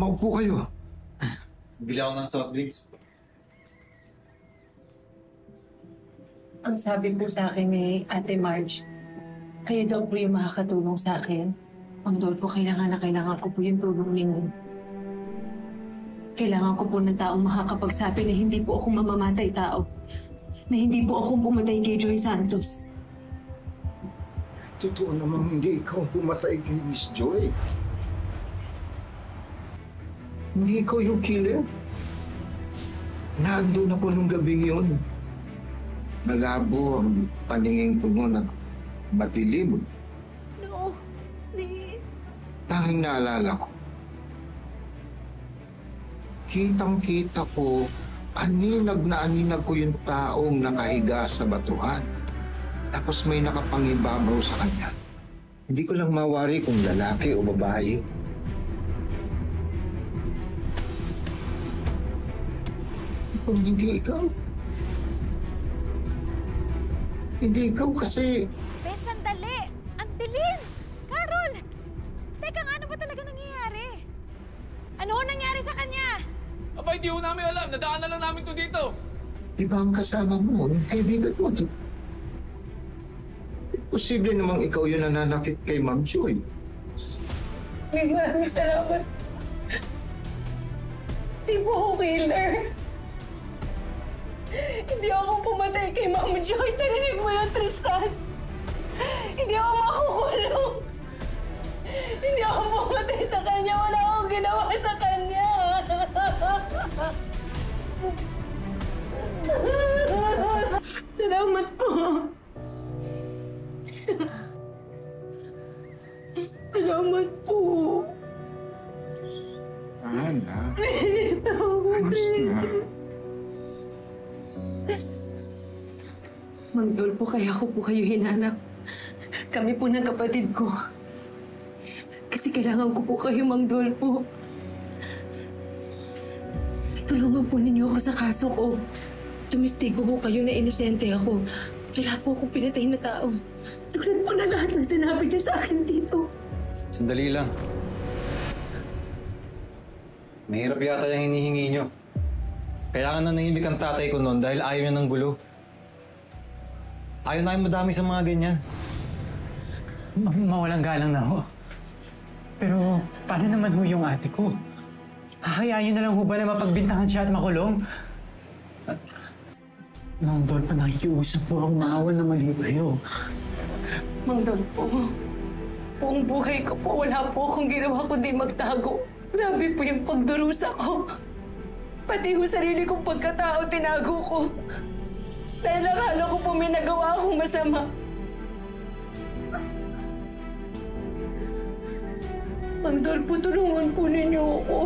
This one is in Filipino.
maupo kayo. Bili ako ng soft drinks. Ang sabi po sa akin ni Ate Marge, kayo daw po yung makakatulong sa akin. Mang Dolpo, kailangan ko po yung tulong ninyo. Kailangan ko po ng taong makakapagsabi na hindi po ako mamamatay tao. Na hindi po ako pumatay kay Joy Santos. Totoo namang hindi ikaw pumatay kay Miss Joy. Hindi ikaw yung killer. Nandun ako nung gabing yun. Malabo ang paningin ko noon at matilim. No, please. Tanging naalala ko. Kitang-kita ko, aninag na aninag ko yung taong nakahiga sa batuhan. Tapos may nakapangibabaw sa kanya. Hindi ko lang mawari kung lalaki o babae. Kung hindi ikaw. Hindi ikaw kasi... Bes, sandali! Ang dilim! Carol! Teka nga, ano ba talaga nangyayari? Ano ho nangyari sa kanya? Aba, hindi ho namin alam. Nadaan na lang namin to dito. Di ba ang kasama mo? Yung kaibigan mo. Posible namang ikaw yung nananakit kay Ma'am Joy. Maraming salamat. Di po ako killer. Hindi ako pumatay kay Ma'am Joy. Narinig mo yun, Tristan. Hindi ako makukulong. Hindi ako pumatay sa kanya. Wala akong ginawa sa kanya. Salamat po. Salamat po. Ana, Pinito ako, ayos na. Mang Dolpo, kaya ko po kayo hinanap. Kami po ng kapatid ko. Kasi kailangan ko po kayo, Mang Dolpo. Tulungan po ninyo ako sa kaso ko. Tumistigo po kayo na inosente ako. Wala po akong pinatay na tao. Tulad po na lahat ng sinabi niyo sa akin dito. Sandali lang. Mahirap yata yung hinihingi nyo. Kaya nga nanahimik ang tatay ko noon dahil ayaw niya ng gulo. Ayaw na madami sa mga ganyan. Mawalang galang na ho. Pero paano naman ho yung ate ko? Hahayaan na lang ho ba na mapagbintangan siya at makulong? Mang Dolpo, nakikiusap po ang maawal na mali kayo. Mang Dolpo, buong buhay ko po, wala po akong ginawa kundi magtago. Grabe po yung pagdurusa ko. Pati ho sarili kong pagkatao tinago ko. Dahil akala ko po may nagawa akong masama. Mang Dolpo, tulungan po ninyo ako.